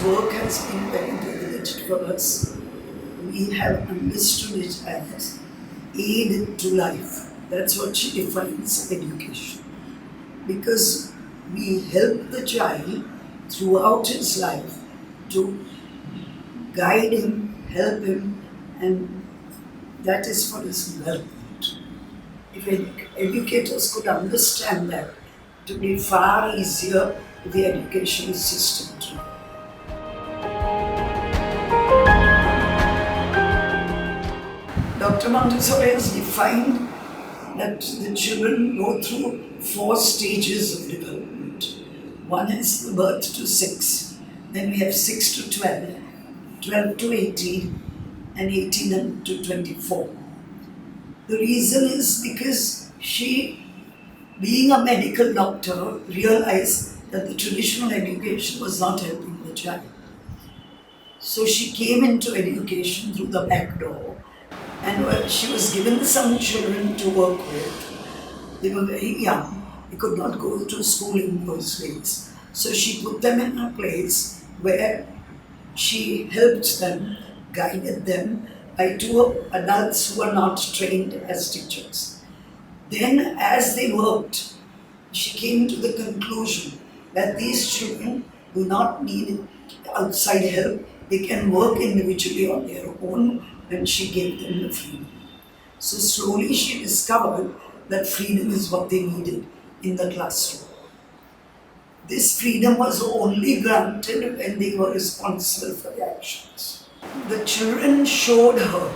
this work has been very privileged for us. We have understood it as aid to life. That's what she defines education. Because we help the child throughout his life to guide him, help him, and that is for his development. If educators could understand that, it would be far easier for the education system too. Dr. Montessori has defined that the children go through 4 stages of development. One is the birth to 6, then we have 6 to 12, 12 to 18, and 18 to 24. The reason is because she, being a medical doctor, realized that the traditional education was not helping the child. So she came into education through the back door, and she was given some children to work with. They were very young. They could not go to school in those days. So she put them in a place where she helped them, guided them by 2 adults who were not trained as teachers. Then as they worked, she came to the conclusion that these children do not need outside help. They can work individually on their own, and she gave them the freedom. So slowly she discovered that freedom is what they needed in the classroom. This freedom was only granted when they were responsible for their actions. The children showed her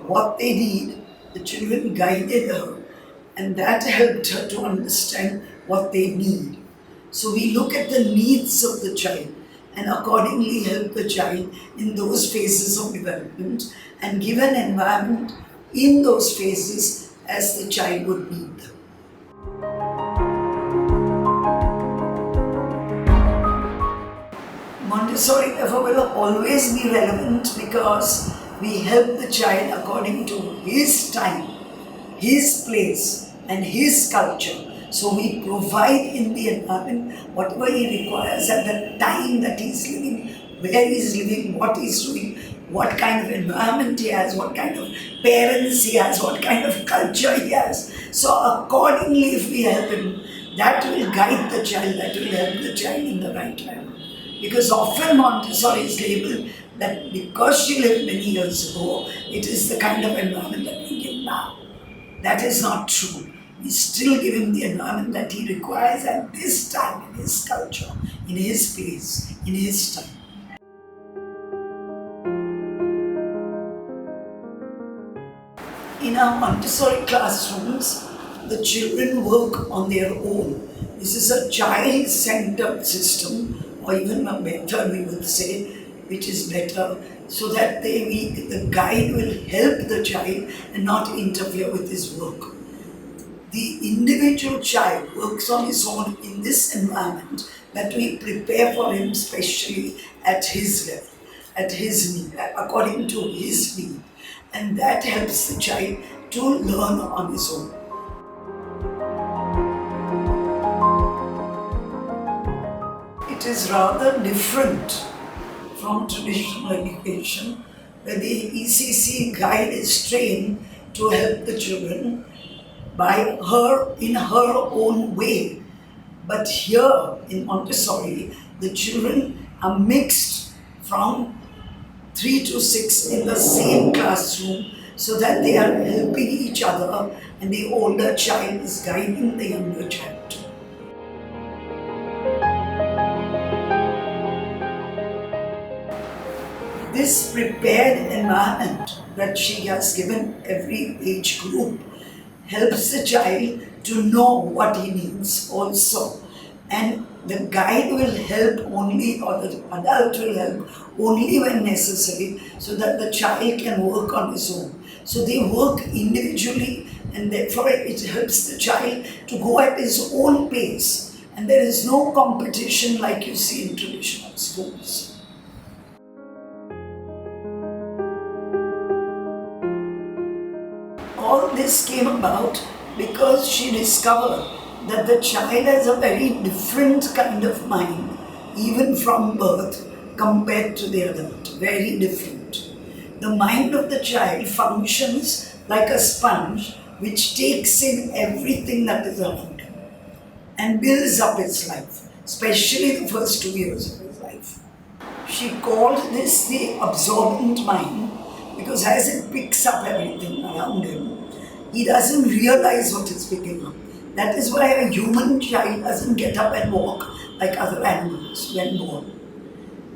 what they need, the children guided her, and that helped her to understand what they need. So we look at the needs of the child and accordingly help the child in those phases of development and give an environment in those phases as the child would need them. Montessori therefore will always be relevant because we help the child according to his time, his place and his culture. So we provide in the environment whatever he requires at the time that he's living, where he's living, what he's doing, what kind of environment he has, what kind of parents he has, what kind of culture he has. So accordingly, if we help him, that will guide the child, that will help the child in the right manner. Because often Montessori is labeled that because she lived many years ago, it is the kind of environment that we give now. That is not true. We still give him the environment that he requires at this time, in his culture, in his place, in his time. In our Montessori classrooms, the children work on their own. This is a child-centered system, or even a method, we would say, which is better, so that the guide will help the child and not interfere with his work. The individual child works on his own in this environment that we prepare for him specially at his level, at his need, according to his need. And that helps the child to learn on his own. It is rather different from traditional education, where the ECC guide is trained to help the children by her in her own way. But here in Montessori, the children are mixed from 3 to 6 in the same classroom so that they are helping each other and the older child is guiding the younger child. This prepared environment that she has given every age group helps the child to know what he needs also. And the guide will help only, or the adult will help only when necessary, so that the child can work on his own. So they work individually, and therefore it helps the child to go at his own pace. And there is no competition like you see in traditional schools. All this came about because she discovered that the child has a very different kind of mind, even from birth, compared to the adult, very different. The mind of the child functions like a sponge which takes in everything that is around him and builds up its life, especially the first 2 years of his life. She called this the absorbent mind because as it picks up everything around him, he doesn't realize what is picking up. That is why a human child doesn't get up and walk like other animals when born.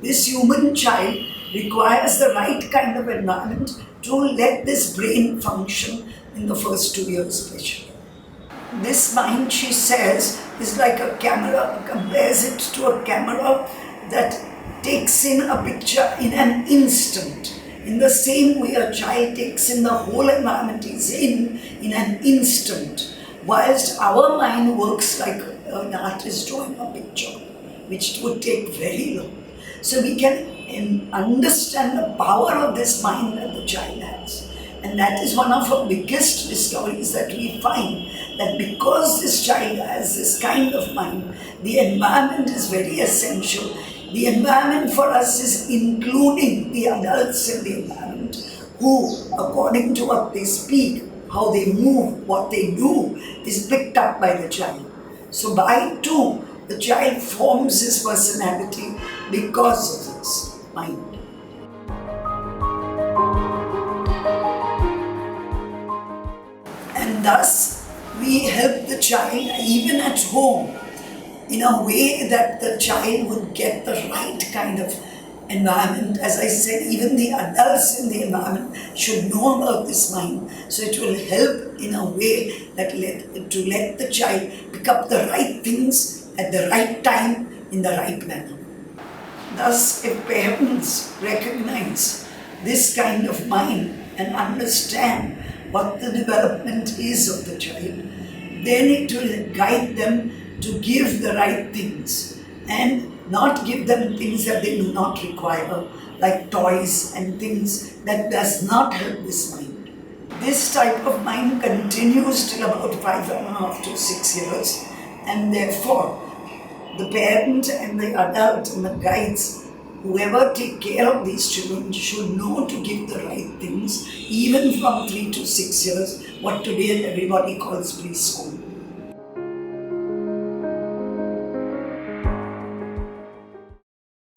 This human child requires the right kind of environment to let this brain function in the first 2 years especially. This mind, she says, is like a camera, compares it to a camera that takes in a picture in an instant. In the same way a child takes in the whole environment he's in an instant, whilst our mind works like an artist drawing a picture, which would take very long. So we can understand the power of this mind that the child has. And that is one of our biggest discoveries that we find, that because this child has this kind of mind, the environment is very essential. The environment for us is including the adults in the environment who, according to what they speak, how they move, what they do, is picked up by the child. So by 2, the child forms his personality because of this mind. And thus, we help the child even at home in a way that the child would get the right kind of environment. As I said, even the adults in the environment should know about this mind. So it will help in a way that to let the child pick up the right things at the right time in the right manner. Thus, if parents recognize this kind of mind and understand what the development is of the child, then it will guide them to give the right things and not give them things that they do not require, like toys and things that does not help this mind. This type of mind continues till about 5.5 to 6 years, and therefore the parent and the adult and the guides, whoever take care of these children, should know to give the right things, even from 3 to 6 years, what today everybody calls preschool.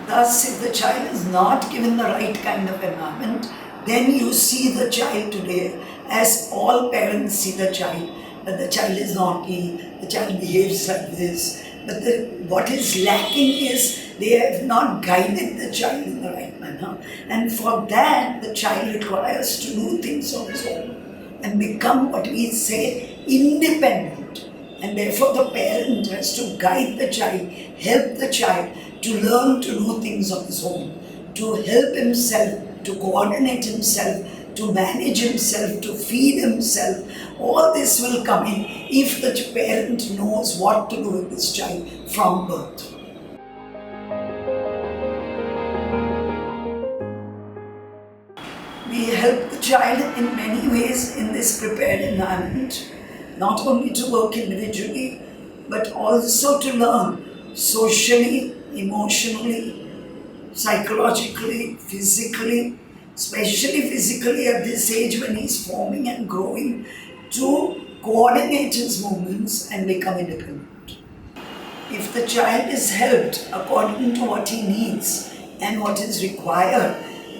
Thus, if the child is not given the right kind of environment, then you see the child today as all parents see the child, that the child is naughty, the child behaves like this. But what is lacking is they have not guided the child in the right manner. And for that, the child requires to do things on his own and become what we say independent. And therefore the parent has to guide the child, help the child to learn to do things on his own, to help himself, to coordinate himself, to manage himself, to feed himself. All this will come in if the parent knows what to do with this child from birth. We help the child in many ways in this prepared environment, not only to work individually, but also to learn socially, emotionally, psychologically, physically, especially physically at this age when he's forming and growing, to coordinate his movements and become independent. If the child is helped according to what he needs and what is required,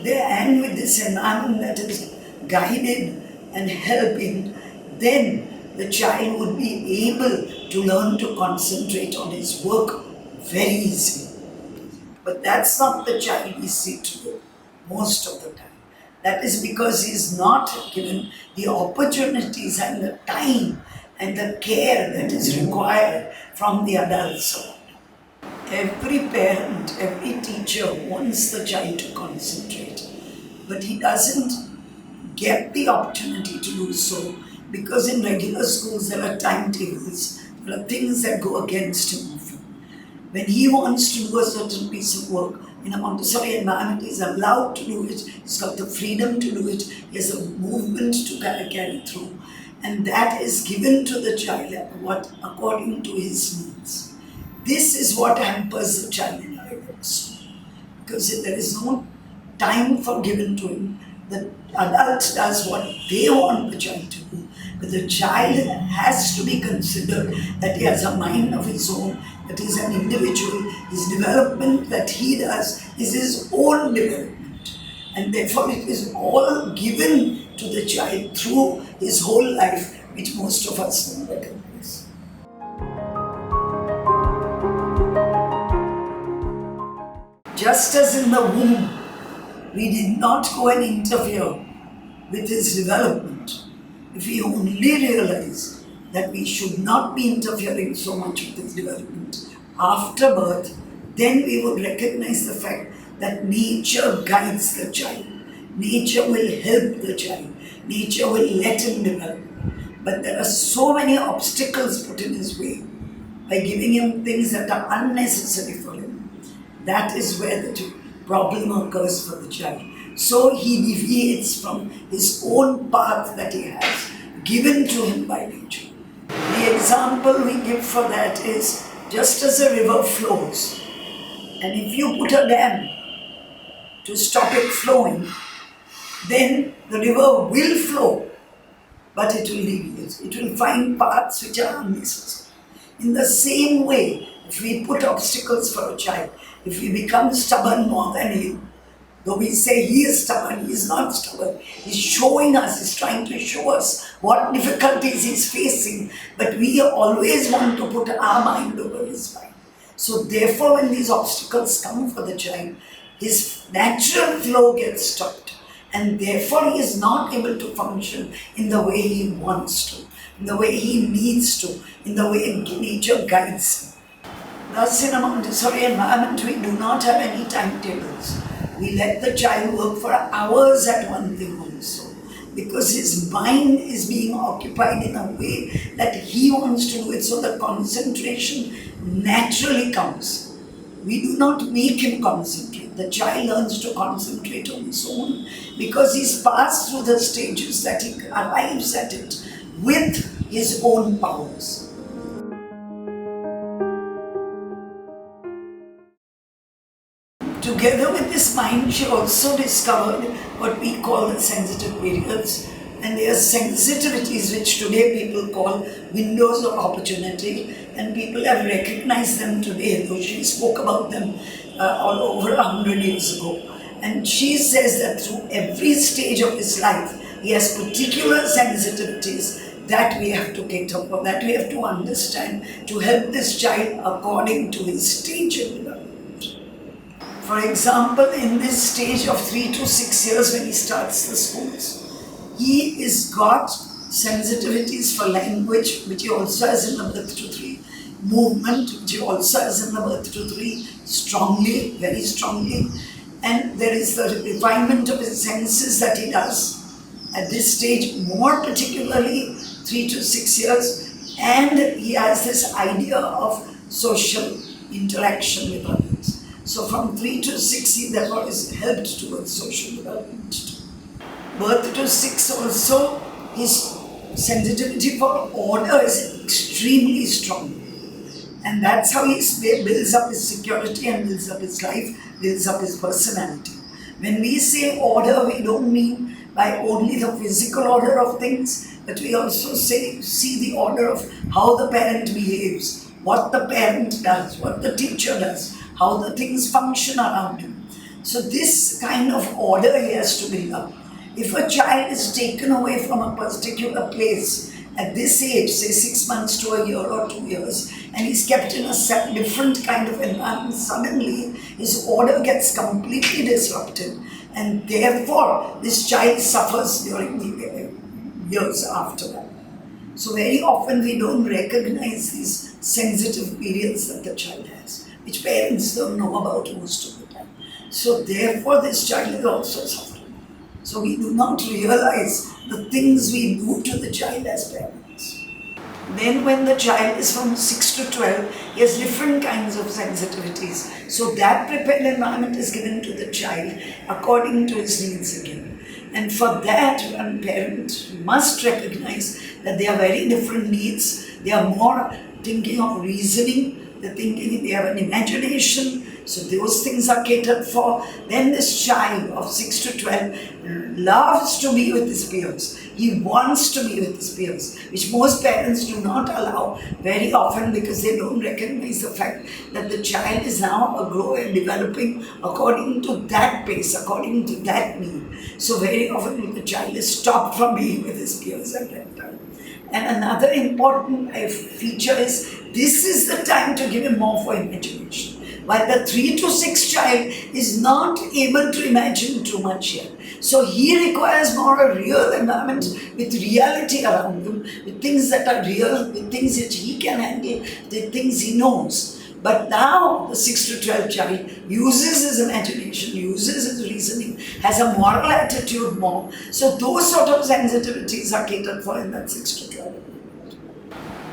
and with this environment that is guided and helping, then the child would be able to learn to concentrate on his work very easily. But that's not the child we see today, most of the time. That is because he is not given the opportunities and the time and the care that is required from the adults. Every parent, every teacher wants the child to concentrate, but he doesn't get the opportunity to do so because in regular schools there are timetables, there are things that go against him often. When he wants to do a certain piece of work in a Montessori environment, he is allowed to do it, he's got the freedom to do it, he has a movement to carry through, and that is given to the child according to his needs. This is what hampers the child in our school, because there is no time for given to him. The adult does what they want the child to do, but the child has to be considered that he has a mind of his own, that he is an individual. His development that he does is his own development, and therefore it is all given to the child through his whole life, which most of us don't recognize. Just as in the womb, we did not go and interfere with his development. If we only realize that we should not be interfering so much with his development after birth, then we would recognize the fact that nature guides the child. Nature will help the child. Nature will let him develop. But there are so many obstacles put in his way by giving him things that are unnecessary for him. That is where the problem occurs for the child. So he deviates from his own path that he has given to him by nature. The example we give for that is just as a river flows, and if you put a dam to stop it flowing, then the river will flow, but it will deviate. It will find paths which are unnecessary. In the same way, if we put obstacles for a child, if we become stubborn more than him, though we say he is stubborn, he is not stubborn. He's showing us, he's trying to show us what difficulties he's facing, but we always want to put our mind over his mind. So therefore, when these obstacles come for the child, his natural flow gets stopped, and therefore he is not able to function in the way he wants to, in the way he needs to, in the way nature guides him. Thus, in a Montessori environment, we do not have any timetables. We let the child work for hours at one thing also, because his mind is being occupied in a way that he wants to do it, so the concentration naturally comes. We do not make him concentrate. The child learns to concentrate on his own because he's passed through the stages that he arrives at it with his own powers. Together with this mind, she also discovered what we call the sensitive periods, and they are sensitivities which today people call windows of opportunity, and people have recognized them today, though she spoke about them all over 100 years ago. And she says that through every stage of his life, he has particular sensitivities that we have to cater for, that we have to understand to help this child according to his stage of development. For example, in this stage of 3 to 6 years when he starts the schools, he is got sensitivities for language, which he also has in the birth to 3, movement, which he also has in the birth to 3, strongly, very strongly, and there is the refinement of his senses that he does at this stage, more particularly 3 to 6 years, and he has this idea of social interaction with others. So from 3 to 6, he therefore is helped towards social development. Birth to 6 also, his sensitivity for order is extremely strong. And that's how he builds up his security and builds up his life, builds up his personality. When we say order, we don't mean by only the physical order of things, but we also see the order of how the parent behaves, what the parent does, what the teacher does, how the things function around him. So this kind of order he has to build up. If a child is taken away from a particular place at this age, say 6 months to a year or 2 years, and he's kept in a different kind of environment, suddenly his order gets completely disrupted, and therefore this child suffers during the years after that. So very often we don't recognize these sensitive periods that the child has, which parents don't know about most of the time. So therefore this child is also suffering. So we do not realize the things we do to the child as parents. Then when the child is from 6 to 12, he has different kinds of sensitivities. So that prepared environment is given to the child according to his needs again. And for that, one parent must recognize that they are very different needs. They are more thinking of reasoning, they have an imagination, So those things are catered for. Then this child of 6 to 12 loves to be with his peers. He wants to be with his peers, which most parents do not allow very often because they don't recognize the fact that the child is now growing, developing according to that pace, according to that need. So very often the child is stopped from being with his peers at that time. And another important feature is this is the time to give him more for imagination. While the 3 to 6 child is not able to imagine too much yet. So he requires more a real environment with reality around him, with things that are real, with things that he can handle, with things he knows. But now the 6 to 12 child uses his imagination, uses his reasoning, has a moral attitude more. So those sort of sensitivities are catered for in that 6 to 12.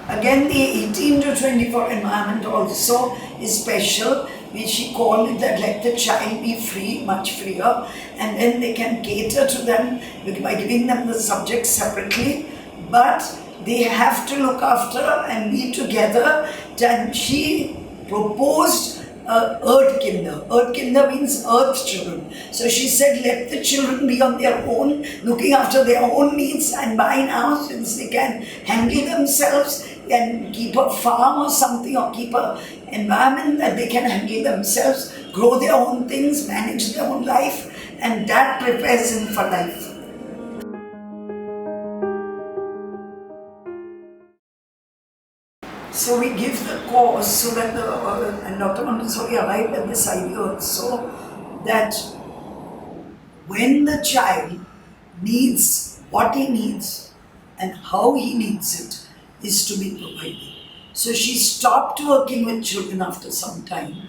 Again, the 18 to 24 environment also is special, which she called it that let the child be free, much freer, and then they can cater to them by giving them the subjects separately, but they have to look after and be together. And she proposed Earth Kinder. Earth Kinder means earth children. So she said, let the children be on their own, looking after their own needs, and by now, since they can handle themselves and keep a farm or something, or keep an environment that they can handle themselves, grow their own things, manage their own life, and that prepares them for life. So we give the course so that and Dr. Montessori arrived at this idea also that when the child needs what he needs and how he needs it is to be provided. So she stopped working with children after some time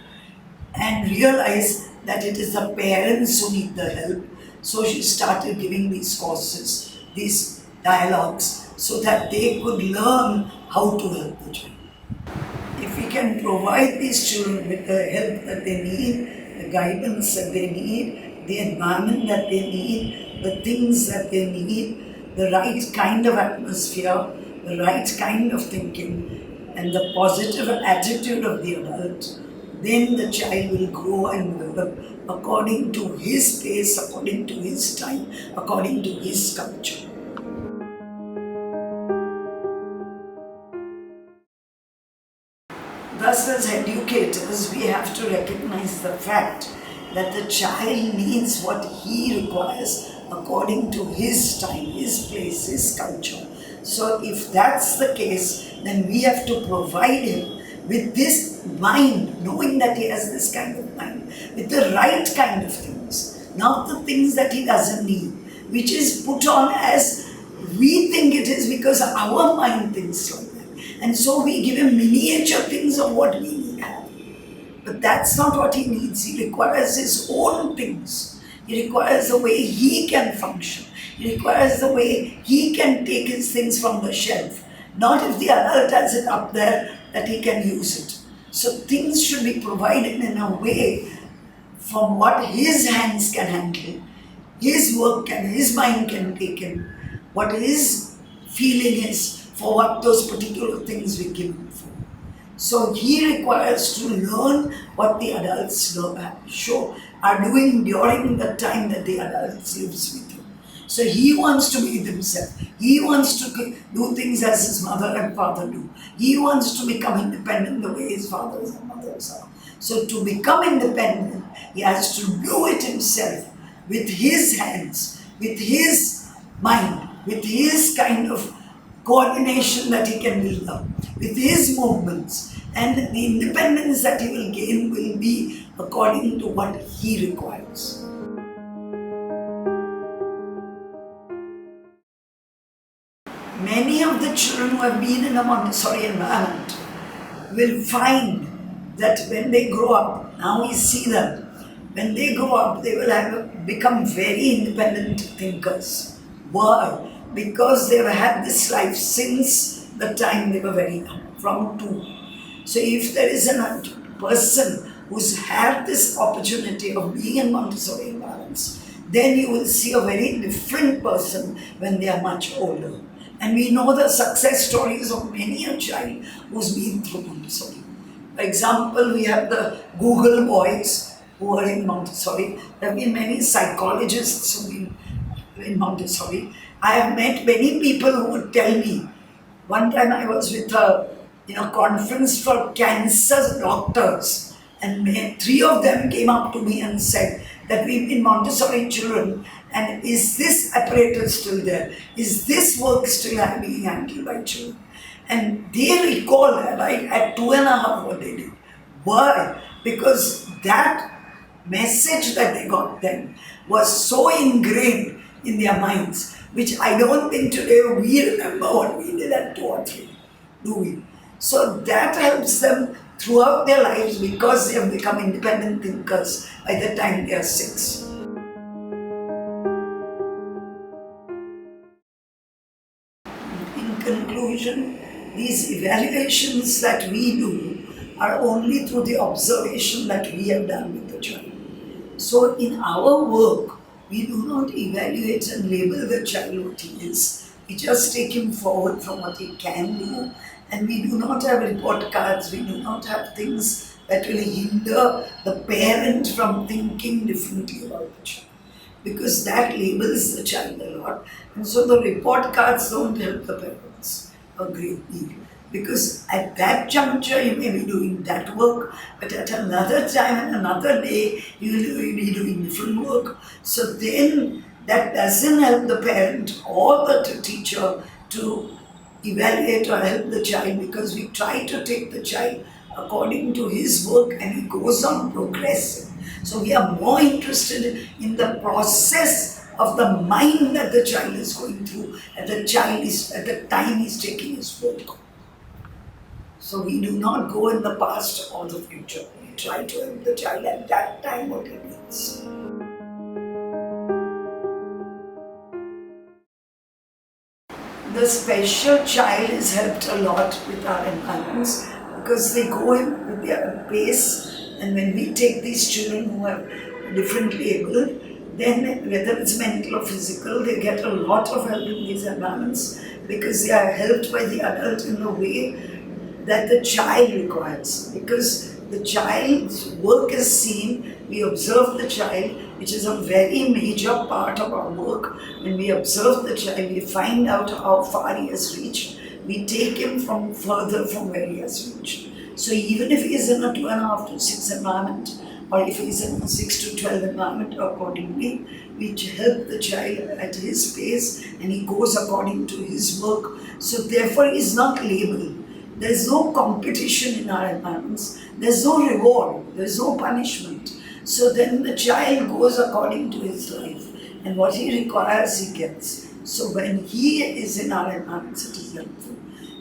and realized that it is the parents who need the help. So she started giving these courses, these dialogues, so that they could learn how to help the child. If we can provide these children with the help that they need, the guidance that they need, the environment that they need, the things that they need, the right kind of atmosphere, the right kind of thinking, and the positive attitude of the adult, then the child will grow and develop according to his pace, according to his time, according to his culture. Thus, as educators, we have to recognize the fact that the child needs what he requires according to his time, his place, his culture. So if that's the case, then we have to provide him with this mind, knowing that he has this kind of mind, with the right kind of things, not the things that he doesn't need, which is put on as we think it is because our mind thinks like that. And so we give him miniature things of what we need have. But that's not what he needs. He requires his own things. He requires the way he can function. He requires the way he can take his things from the shelf. Not if the adult has it up there that he can use it. So things should be provided in a way from what his hands can handle, his work and his mind can take in, what his feeling is for what those particular things we give him for. So he requires to learn what the adults are doing during the time that the adults lives with him. So he wants to be himself. He wants to do things as his mother and father do. He wants to become independent the way his fathers and mothers are. So to become independent, he has to do it himself with his hands, with his mind, with his kind of coordination that he can build up, with his movements, and the independence that he will gain will be according to what he requires. Many of the children who have been in a Montessori environment will find that when they grow up, now we see them, when they grow up, they will become very independent thinkers. Why? Because they've had this life since the time they were very young, from 2. So if there is a person who's had this opportunity of being in Montessori environments, then you will see a very different person when they are much older. And we know the success stories of many a child who's been through Montessori. For example, we have the Google boys who are in Montessori. There have been many psychologists who have been in Montessori. I have met many people who would tell me. One time I was with a conference for cancer doctors, and three of them came up to me and said that we've been Montessori children, and is this apparatus still there? Is this work still being handled by children? And they recall, right, at 2.5 what they did. Why? Because that message that they got then was so ingrained in their minds, which I don't think today we remember what we did at 2 or 3, do we? So that helps them throughout their lives because they have become independent thinkers by the time they are 6. In conclusion, these evaluations that we do are only through the observation that we have done with the child. So in our work, we do not evaluate and label the child what he is. We just take him forward from what he can do, and we do not have report cards, we do not have things that will hinder the parent from thinking differently about the child, because that labels the child a lot. And so the report cards don't help the parents a great deal, because at that juncture you may be doing that work, but at another time and another day you will be doing different work. So then that doesn't help the parent or the teacher to evaluate or help the child, because we try to take the child according to his work and he goes on progressing. So we are more interested in the process of the mind that the child is going through at the time he's taking his work. So we do not go in the past or the future. We try to help the child at that time what he needs. The special child is helped a lot with our environments because they go in with their pace, and when we take these children who are differently abled, then whether it's mental or physical, they get a lot of help in these environments because they are helped by the adult in the way that the child requires. Because the child's work is seen, we observe the child, which is a very major part of our work. When we observe the child, we find out how far he has reached. We take him from further from where he has reached. So even if he is in a 2.5 to 6 environment, or if he is in a 6 to 12 environment accordingly, we help the child at his pace and he goes according to his work. So therefore he is not labeled. There is no competition in our environments. There is no reward. There is no punishment. So then the child goes according to his life, and what he requires he gets. So when he is in our environments, it is helpful.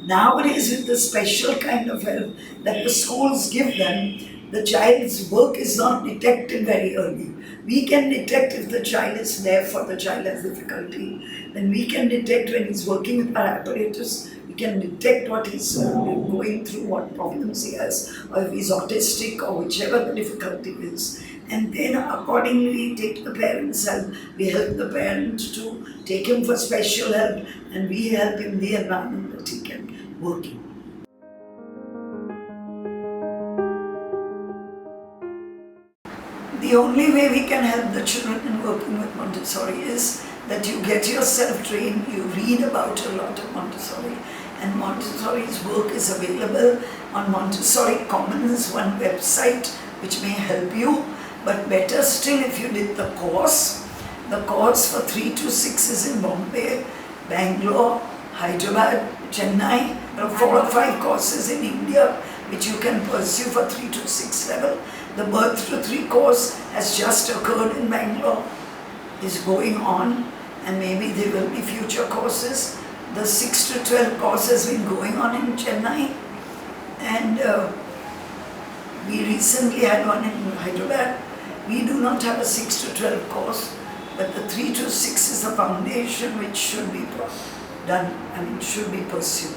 Nowadays, with the special kind of help that the schools give them, the child's work is not detected very early. We can detect if the child is there for the child has difficulty. Then we can detect when he's working with our apparatus. We can detect what he's going through, what problems he has, or if he's autistic or whichever the difficulty is. And then accordingly we take the parent's help. We help the parent to take him for special help, and we help him the environment that he can work in. The only way we can help the children in working with Montessori is that you get yourself trained, you read about a lot of Montessori, and Montessori's work is available on Montessori Commons, one website which may help you. But better still if you did the course. The course for 3 to 6 is in Bombay, Bangalore, Hyderabad, Chennai. There are 4 or 5 courses in India which you can pursue for 3 to 6 level. The Birth to 3 course has just occurred in Bangalore, is going on, and maybe there will be future courses. The 6 to 12 course has been going on in Chennai, and we recently had one in Hyderabad. We do not have a 6 to 12 course, but the 3 to 6 is the foundation which should be done, should be pursued.